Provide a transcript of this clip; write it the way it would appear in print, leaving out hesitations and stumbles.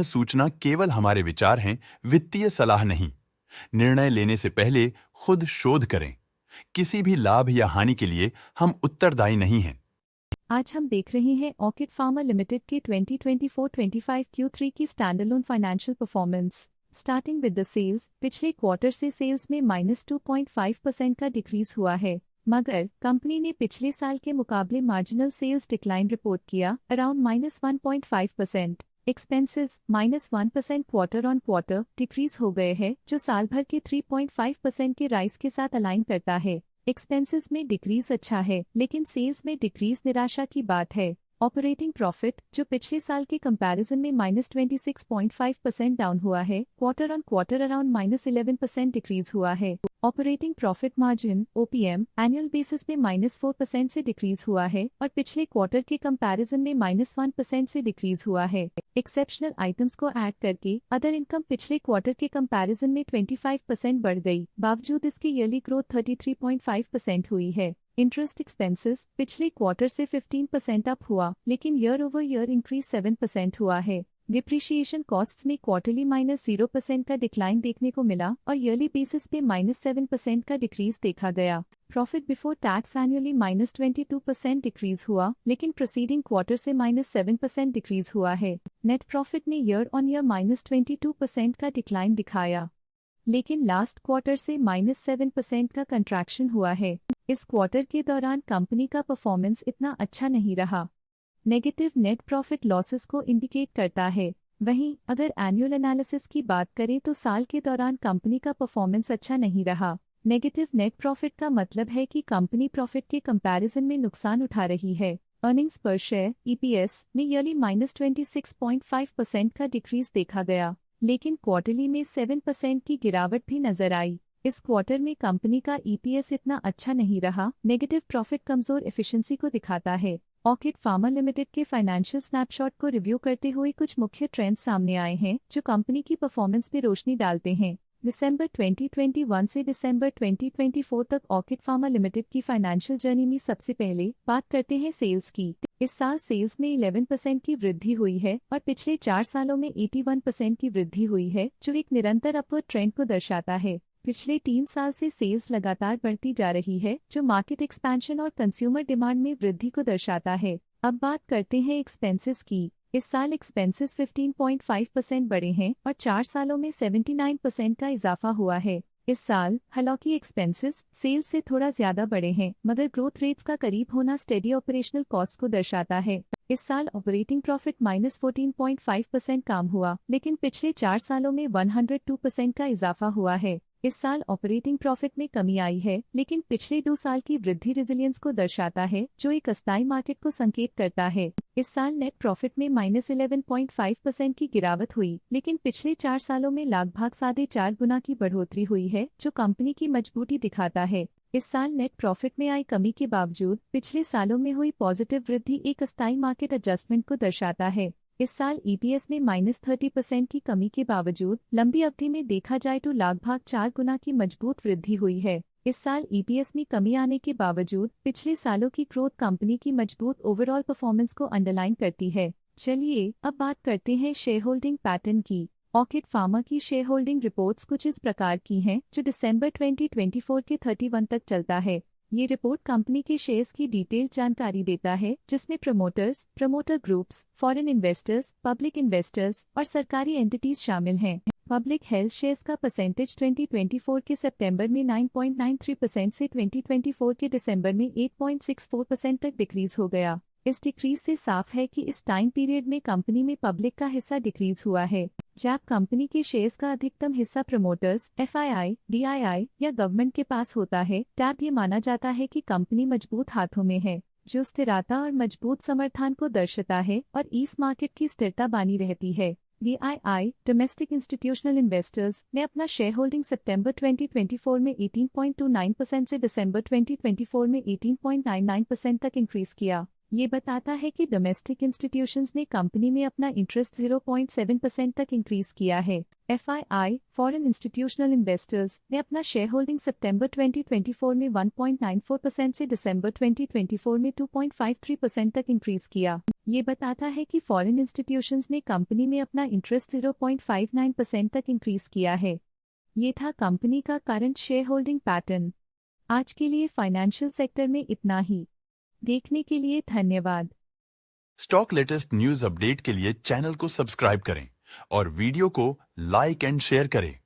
सूचना केवल हमारे विचार हैं, वित्तीय सलाह नहीं। निर्णय लेने से पहले खुद शोध करें। किसी भी लाभ या हानि के लिए हम उत्तरदायी नहीं हैं। आज हम देख रहे हैं ऑर्किड फार्मा लिमिटेड के 2024-25 Q3 की standalone financial performance. Starting with the sales, पिछले क्वार्टर से सेल्स में -2.5% का डिक्रीज हुआ है, मगर कंपनी ने पिछले साल के मुकाबले मार्जिनल सेल्स डिक्लाइन रिपोर्ट किया, around -1.5%। Expenses -1% quarter on quarter decrease हो गए हैं, जो साल भर के 3.5% के राइज के साथ अलाइन करता है। एक्सपेंसेस में डिक्रीज अच्छा है, लेकिन सेल्स में डिक्रीज निराशा की बात है। ऑपरेटिंग प्रॉफिट, जो पिछले साल के कंपैरिजन में -26.5% डाउन हुआ है, quarter on quarter around -11% decrease हुआ है। Operating profit margin (OPM) annual basis में -4% से डिक्रीज हुआ है और पिछले क्वार्टर के कंपैरिजन में -1% से डिक्रीज हुआ है। एक्सेप्शनल आइटम्स को ऐड करके अदर इनकम पिछले क्वार्टर के कंपैरिजन में 25% बढ़ गई, बावजूद इसकी ईयरली ग्रोथ 33.5% हुई है। इंटरेस्ट एक्सपेंसेस पिछले क्वार्टर से 15% अप हुआ, लेकिन ईयर ओवर ईयर इंक्रीज 7% हुआ है। डिप्रिशिएशन कॉस्ट्स में क्वार्टरली -0% का डिक्लाइन देखने को मिला और ईयरली बेसिस पे -7% का डिक्रीज देखा गया। Profit before tax annually -22% decrease हुआ, लेकिन प्रोसीडिंग क्वार्टर से -7% डिक्रीज हुआ है। नेट प्रॉफिट ने ईयर ऑन ईयर -22% का डिक्लाइन दिखाया, लेकिन लास्ट क्वार्टर से -7% का कंट्रैक्शन हुआ है। इस क्वार्टर के दौरान कंपनी का परफॉर्मेंस इतना अच्छा नहीं रहा। नेगेटिव नेट प्रॉफिट लॉसेस को इंडिकेट करता है। वहीं अगर एनुअल एनालिसिस की बात करें तो साल के दौरान कंपनी का परफॉर्मेंस अच्छा नहीं रहा। नेगेटिव नेट प्रॉफिट का मतलब है कि कंपनी प्रॉफिट के कंपैरिजन में नुकसान उठा रही है। अर्निंग्स पर शेयर (EPS) में ईयरली -26.5% का डिक्रीज देखा गया, लेकिन क्वार्टरली में 7% की गिरावट भी नजर आई। इस क्वार्टर में कंपनी का EPS इतना अच्छा नहीं रहा। नेगेटिव प्रॉफिट कमजोर एफिशिएंसी को दिखाता है। ऑर्किड फार्मा लिमिटेड के फाइनेंशियल स्नैपशॉट को रिव्यू करते हुए कुछ मुख्य ट्रेंड्स सामने आए हैं, जो कंपनी की परफॉर्मेंस में रोशनी डालते हैं। दिसंबर 2021 से दिसंबर 2024 तक ऑर्किड फार्मा लिमिटेड की फाइनेंशियल जर्नी में सबसे पहले बात करते हैं सेल्स की। इस साल सेल्स में 11% की वृद्धि हुई है और पिछले 4 सालों में 81% की वृद्धि हुई है, जो एक निरंतर अपवर्ड ट्रेंड को दर्शाता है। पिछले 3 साल से सेल्स लगातार बढ़ती जा रही है, जो मार्केट एक्सपेंशन और कंज्यूमर डिमांड में वृद्धि को दर्शाता है। अब बात करते हैं एक्सपेंसेस की। इस साल एक्सपेंसेस 15.5% बढ़े हैं और 4 सालों में 79% का इजाफा हुआ है। इस साल हालांकि एक्सपेंसेस सेल्स से थोड़ा ज्यादा बढ़े हैं, मगर ग्रोथ रेट्स का करीब होना स्टेडी ऑपरेशनल कॉस्ट को दर्शाता है। इस साल ऑपरेटिंग प्रॉफिट -14.5% कम हुआ, लेकिन पिछले 4 सालों में 102% का इजाफा हुआ है। इस साल ऑपरेटिंग प्रॉफिट में कमी आई है, लेकिन पिछले 2 साल की वृद्धि रेजिलियंस को दर्शाता है, जो एक अस्थायी मार्केट को संकेत करता है। इस साल नेट प्रॉफिट में -11.5% की गिरावट हुई, लेकिन पिछले 4 सालों में लगभग 4.5 गुना की बढ़ोतरी हुई है, जो कंपनी की मजबूती दिखाता है। इस साल नेट प्रॉफिट में आई कमी के बावजूद पिछले सालों में हुई पॉजिटिव वृद्धि एक अस्थायी मार्केट एडजस्टमेंट को दर्शाता है। इस साल EPS में -30% की कमी के बावजूद लंबी अवधि में देखा जाए तो लगभग 4 गुना की मजबूत वृद्धि हुई है। इस साल EPS में कमी आने के बावजूद पिछले सालों की ग्रोथ कंपनी की मजबूत ओवरऑल परफॉर्मेंस को अंडरलाइन करती है। चलिए अब बात करते हैं शेयर होल्डिंग पैटर्न की। ऑर्किड फार्मा की शेयर होल्डिंग रिपोर्ट्स कुछ इस प्रकार की हैं, जो दिसंबर 2024 के 31 तक चलता है। ये रिपोर्ट कंपनी के शेयर्स की डिटेल्ड जानकारी देता है, जिसमें promoters, promoter groups, foreign investors, public investors और सरकारी एंटिटीज शामिल हैं। पब्लिक हेल्थ शेयर्स का परसेंटेज 2024 के सितंबर में 9.93% से 2024 के दिसंबर में 8.64% तक डिक्रीज हो गया। इस डिक्रीज से साफ है कि इस टाइम पीरियड में कंपनी में पब्लिक का हिस्सा डिक्रीज हुआ है। जब कंपनी के शेयर्स का अधिकतम हिस्सा प्रमोटर्स, FII, DII या गवर्नमेंट के पास होता है, तब ये माना जाता है कि कंपनी मजबूत हाथों में है, जो स्थिरता और मजबूत समर्थन को दर्शाता है और इस मार्केट की स्थिरता बनी रहती है। DII, डोमेस्टिक इंस्टीट्यूशनल इन्वेस्टर्स, ने अपना शेयर होल्डिंग सितंबर 2024 में 18.29% से दिसंबर 2024 में 18.99% तक इंक्रीज किया। ये बताता है कि डोमेस्टिक इंस्टीट्यूशंस ने कंपनी में अपना इंटरेस्ट 0.7% तक इंक्रीज किया है। FII फॉरेन इंस्टीट्यूशनल इन्वेस्टर्स ने अपना शेयर होल्डिंग सितंबर 2024 में 1.94% से दिसंबर 2024 में 2.53% तक इंक्रीज किया। ये बताता है कि फॉरेन इंस्टीट्यूशंस ने कंपनी में अपना इंटरेस्ट 0.59% तक इंक्रीज किया है। ये था कंपनी का करंट शेयर होल्डिंग पैटर्न। आज के लिए फाइनेंशियल सेक्टर में इतना ही। देखने के लिए धन्यवाद। स्टॉक लेटेस्ट न्यूज अपडेट के लिए चैनल को सब्सक्राइब करें और वीडियो को लाइक एंड शेयर करें।